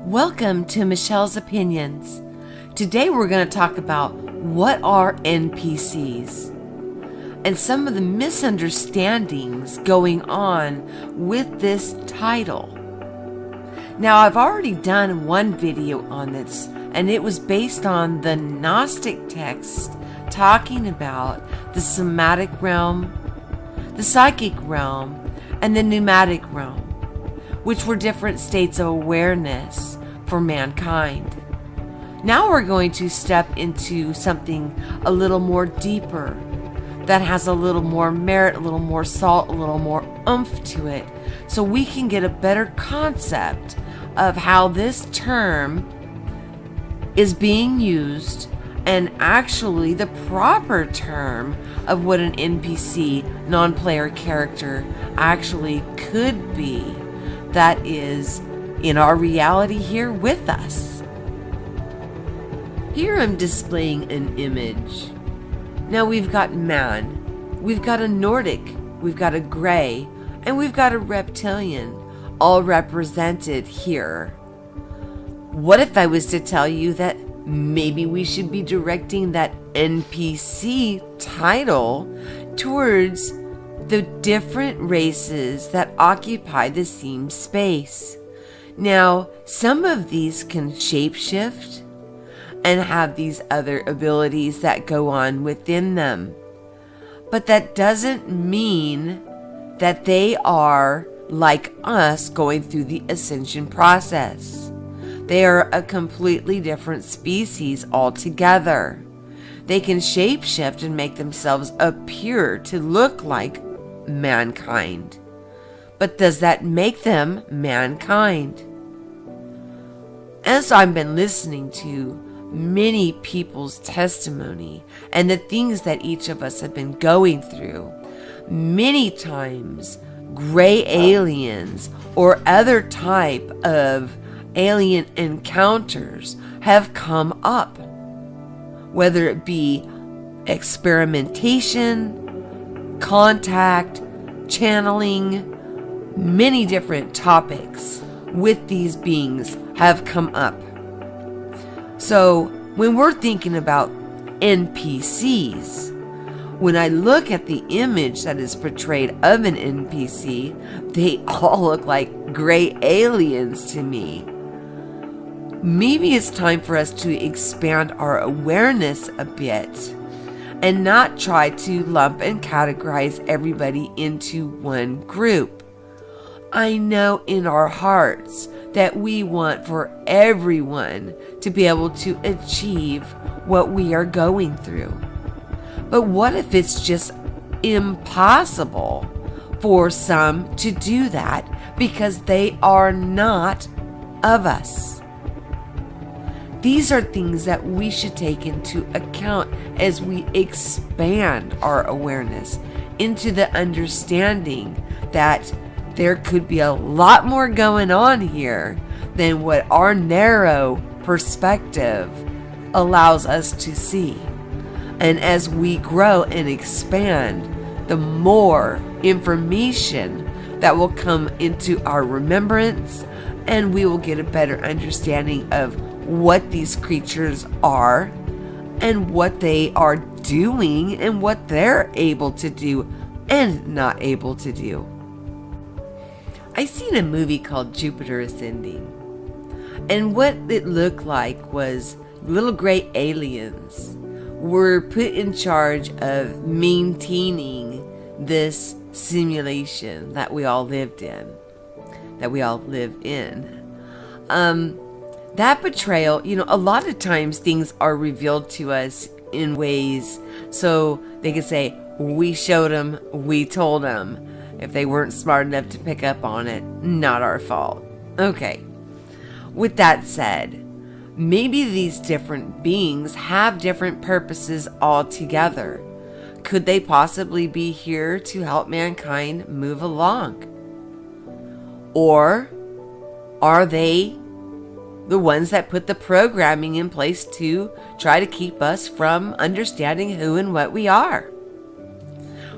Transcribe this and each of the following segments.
Welcome to Michelle's Opinions. Today we're going to talk about what are NPCs and some of the misunderstandings going on with this title. Now, I've already done one video on this, and it was based on the Gnostic text talking about the somatic realm, the psychic realm, and the pneumatic realm, which were different states of awareness for mankind. Now we're going to step into something a little more deeper, that has a little more merit, a little more salt, a little more oomph to it, so we can get a better concept of how this term is being used, and actually the proper term of what an NPC, non-player character, actually could be, that is in our reality here with us. Here I'm displaying an image. Now we've got man, we've got a Nordic, we've got a gray, and we've got a reptilian, all represented here. What if I was to tell you that maybe we should be directing that NPC title towards the different races that occupy the same space? Now, some of these can shapeshift and have these other abilities that go on within them. But that doesn't mean that they are like us going through the ascension process. They are a completely different species altogether. They can shapeshift and make themselves appear to look like mankind. But does that make them mankind? As I've been listening to many people's testimony and the things that each of us have been going through, many times gray aliens or other type of alien encounters have come up, whether it be experimentation, contact, channeling, many different topics with these beings have come up. So when we're thinking about NPCs, when I look at the image that is portrayed of an NPC, they all look like gray aliens to me. Maybe it's time for us to expand our awareness a bit and not try to lump and categorize everybody into one group. I know in our hearts that we want for everyone to be able to achieve what we are going through. But what if it's just impossible for some to do that because they are not of us? These are things that we should take into account as we expand our awareness into the understanding that there could be a lot more going on here than what our narrow perspective allows us to see. And as we grow and expand, the more information that will come into our remembrance, and we will get a better understanding of what these creatures are and what they are doing and what they're able to do and not able to do. I seen a movie called Jupiter Ascending, and what it looked like was little gray aliens were put in charge of maintaining this simulation that we all live in. That portrayal, a lot of times things are revealed to us in ways so they can say, we showed them, we told them. If they weren't smart enough to pick up on it, not our fault. Okay. With that said, maybe these different beings have different purposes altogether. Could they possibly be here to help mankind move along? Or are they the ones that put the programming in place to try to keep us from understanding who and what we are?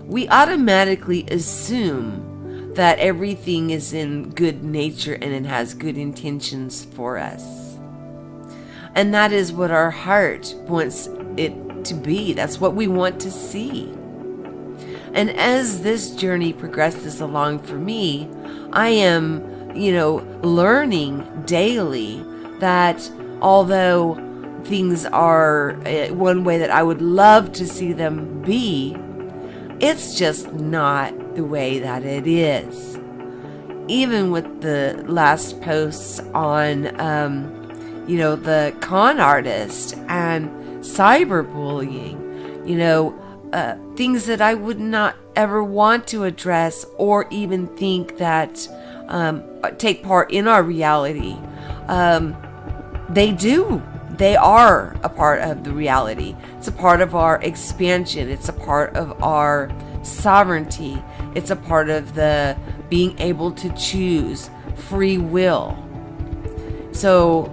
We automatically assume that everything is in good nature and it has good intentions for us. And that is what our heart wants it to be. That's what we want to see. And as this journey progresses along for me, I am, learning daily that although things are one way that I would love to see them be, it's just not the way that it is. Even with the last posts on, the con artist and cyberbullying, things that I would not ever want to address or even think that take part in our reality. They do. They are a part of the reality. It's a part of our expansion. It's a part of our sovereignty. It's a part of the being able to choose free will. So,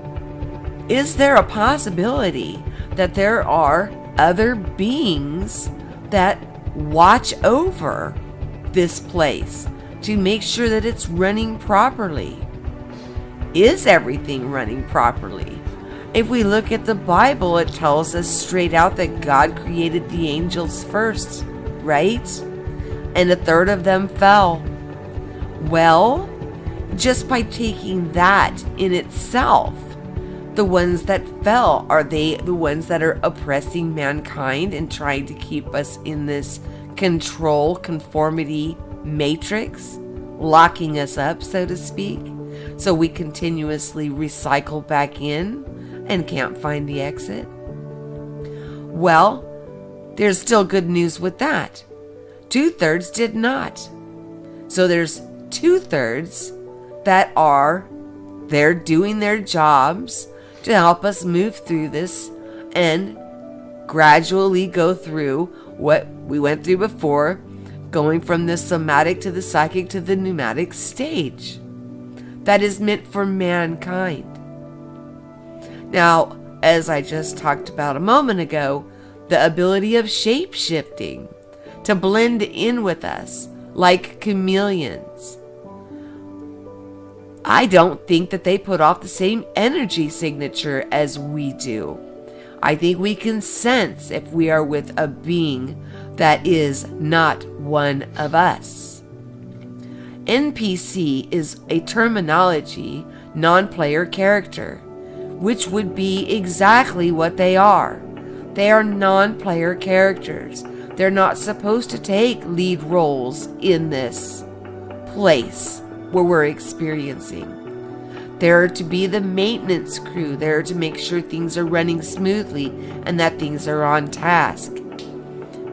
is there a possibility that there are other beings that watch over this place to make sure that it's running properly? Is everything running properly? If we look at the Bible, it tells us straight out that God created the angels first, right? And a third of them fell. Well, just by taking that in itself, the ones that fell, are they the ones that are oppressing mankind and trying to keep us in this control, conformity matrix, locking us up, so to speak, so we continuously recycle back in and can't find the exit? Well, there's still good news with that. 2/3 did not. So there's 2/3 that are there doing their jobs to help us move through this and gradually go through what we went through before, going from the somatic to the psychic to the pneumatic stage that is meant for mankind. Now, as I just talked about a moment ago, the ability of shape-shifting to blend in with us like chameleons. I don't think that they put off the same energy signature as we do. I think we can sense if we are with a being that is not one of us. NPC is a terminology, non-player character, which would be exactly what they are. They are non-player characters. They're not supposed to take lead roles in this place where we're experiencing. They're to be the maintenance crew. They're to make sure things are running smoothly and that things are on task.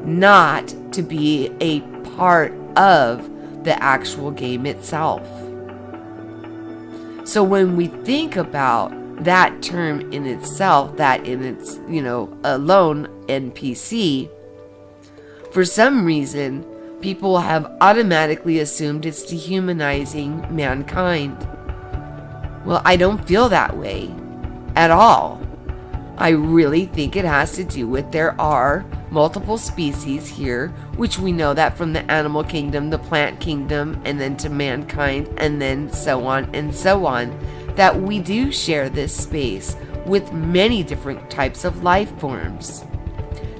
Not to be a part of the actual game itself. So when we think about that term in itself, that in its, alone, NPC, for some reason, people have automatically assumed it's dehumanizing mankind. Well, I don't feel that way at all. I really think it has to do with there are multiple species here, which we know that from the animal kingdom, the plant kingdom, and then to mankind, and then so on and so on, that we do share this space with many different types of life forms.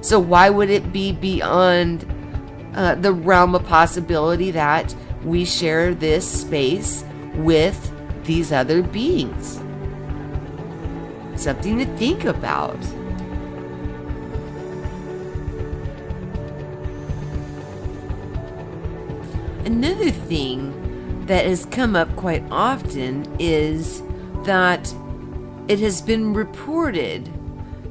So why would it be beyond the realm of possibility that we share this space with these other beings? Something to think about. Another thing that has come up quite often is that it has been reported,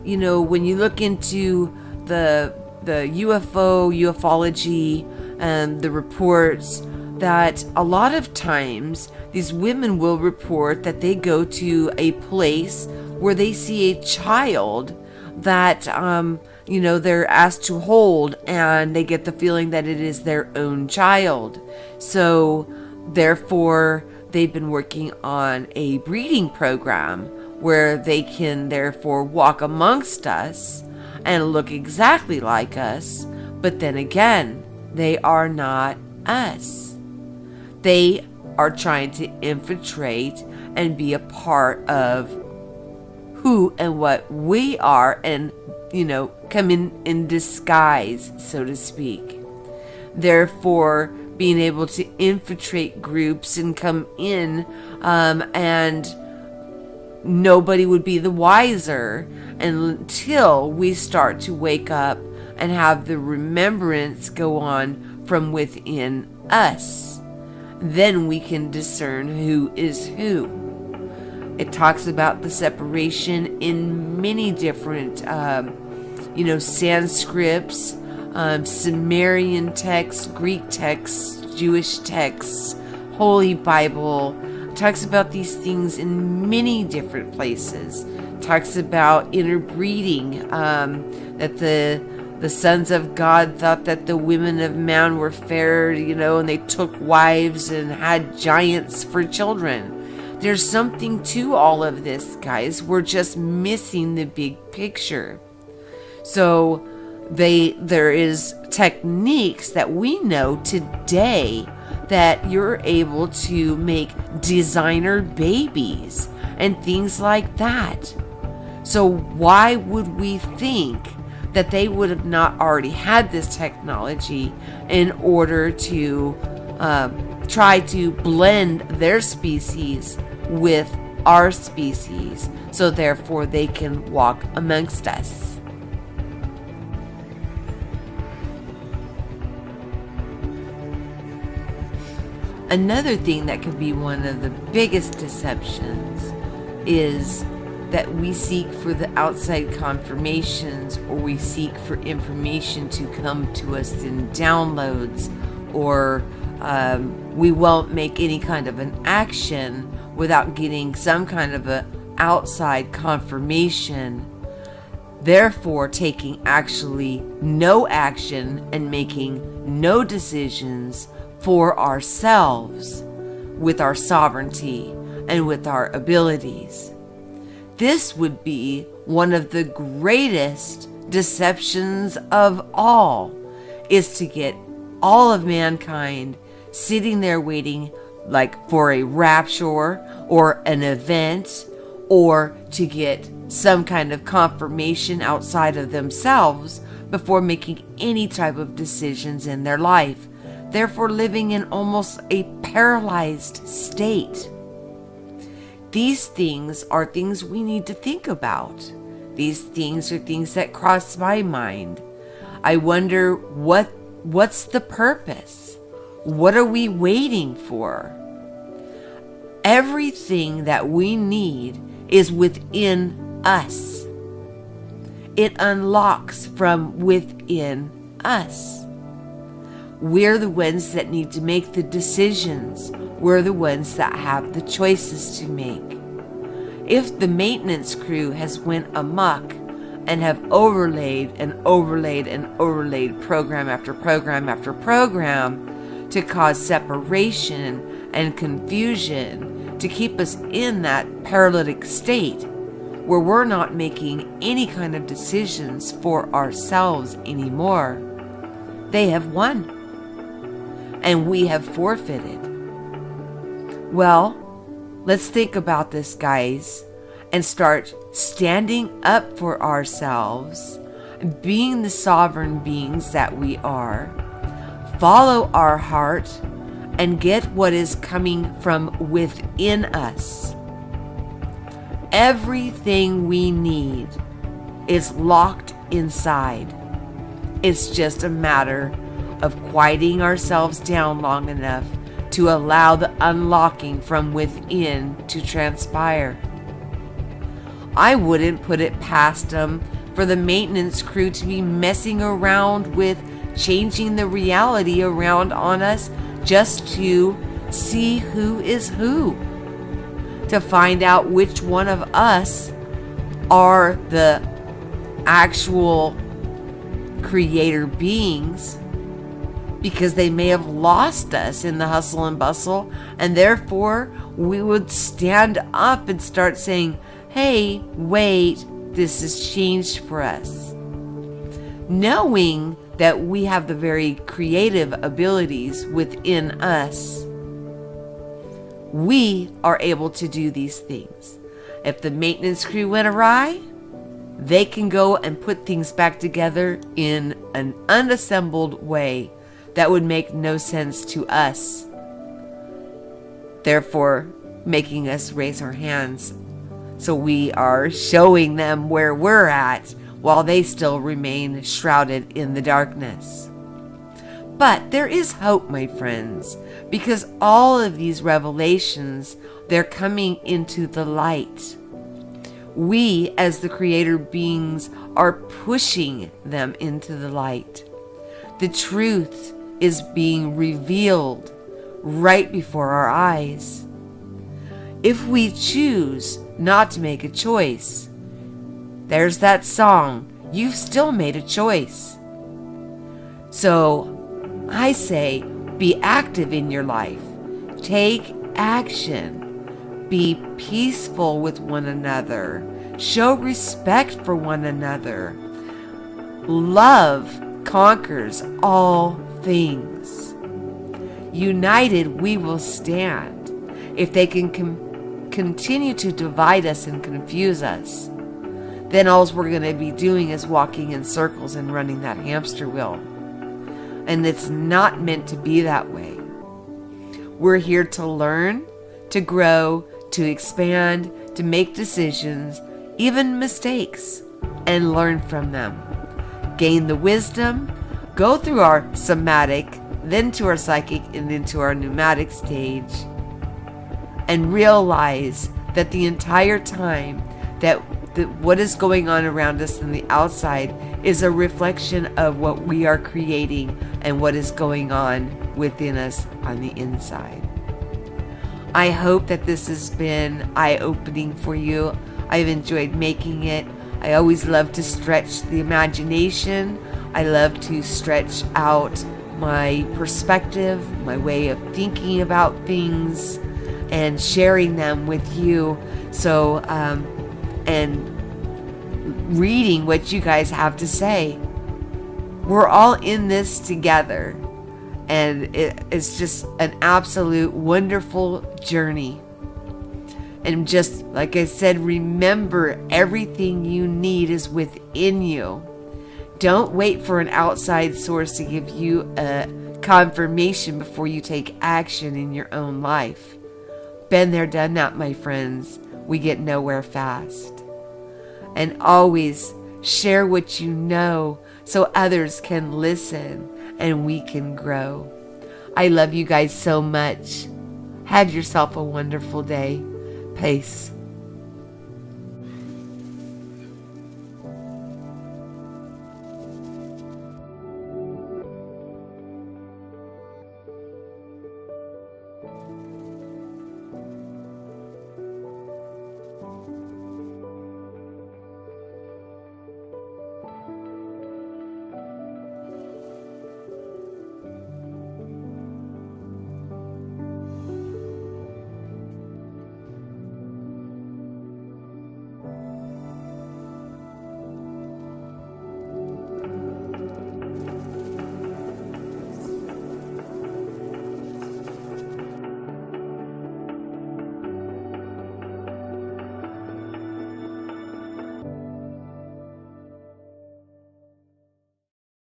when you look into the UFO, ufology, and the reports, that a lot of times these women will report that they go to a place where they see a child that, they're asked to hold, and they get the feeling that it is their own child. So therefore, they've been working on a breeding program where they can therefore walk amongst us and look exactly like us. But then again, they are not us. They are trying to infiltrate and be a part of who and what we are, and come in disguise, so to speak. Therefore, being able to infiltrate groups and come in, and nobody would be the wiser until we start to wake up and have the remembrance go on from within us. Then we can discern who is who. It talks about the separation in many different, Sanscripts, Sumerian texts, Greek texts, Jewish texts, Holy Bible. It talks about these things in many different places. It talks about interbreeding, that the sons of God thought that the women of man were fair, and they took wives and had giants for children. There's something to all of this, guys. We're just missing the big picture. So there is techniques that we know today that you're able to make designer babies and things like that. So why would we think that they would have not already had this technology in order to try to blend their species with our species, so therefore they can walk amongst us? Another thing that could be one of the biggest deceptions is that we seek for the outside confirmations, or we seek for information to come to us in downloads, or we won't make any kind of an action without getting some kind of a outside confirmation, therefore taking actually no action and making no decisions for ourselves with our sovereignty and with our abilities. This would be one of the greatest deceptions of all, is to get all of mankind sitting there waiting like for a rapture or an event, or to get some kind of confirmation outside of themselves before making any type of decisions in their life, therefore living in almost a paralyzed state. These things are things we need to think about. These things are things that cross my mind. I wonder what's the purpose? What are we waiting for? Everything that we need is within us. It unlocks from within us. We're the ones that need to make the decisions. We're the ones that have the choices to make. If the maintenance crew has went amok and have overlaid program after program after program to cause separation and confusion, to keep us in that paralytic state where we're not making any kind of decisions for ourselves anymore, they have won. And we have forfeited. Well, let's think about this, guys, and start standing up for ourselves, being the sovereign beings that we are. Follow our heart and get what is coming from within us. Everything we need is locked inside. It's just a matter of quieting ourselves down long enough to allow the unlocking from within to transpire. I wouldn't put it past them for the maintenance crew to be messing around with changing the reality around on us just to see who is who, to find out which one of us are the actual creator beings, because they may have lost us in the hustle and bustle, and therefore we would stand up and start saying, hey, wait, this has changed for us. Knowing that we have the very creative abilities within us, we are able to do these things. If the maintenance crew went awry, they can go and put things back together in an unassembled way that would make no sense to us, therefore making us raise our hands. So we are showing them where we're at while they still remain shrouded in the darkness. But there is hope, my friends, because all of these revelations, they're coming into the light. We, as the creator beings, are pushing them into the light. The truth is being revealed right before our eyes. If we choose not to make a choice, there's that song, you've still made a choice. So I say, be active in your life. Take action. Be peaceful with one another. Show respect for one another. Love conquers all things. United, we will stand. If they can continue to divide us and confuse us, then all we're going to be doing is walking in circles and running that hamster wheel. And it's not meant to be that way. We're here to learn, to grow, to expand, to make decisions, even mistakes, and learn from them. Gain the wisdom, go through our somatic, then to our psychic, and into our pneumatic stage, and realize that the entire time that what is going on around us in the outside is a reflection of what we are creating and what is going on within us on the inside. I hope that this has been eye-opening for you. I've enjoyed making it. I always love to stretch the imagination. I love to stretch out my perspective, my way of thinking about things, and sharing them with you. So, and reading what you guys have to say. We're all in this together, and it's just an absolute wonderful journey. And just like I said, remember, everything you need is within you. Don't wait for an outside source to give you a confirmation before you take action in your own life. Been there, done that, my friends. We get nowhere fast. And always share what you know so others can listen and we can grow. I love you guys so much. Have yourself a wonderful day. Peace.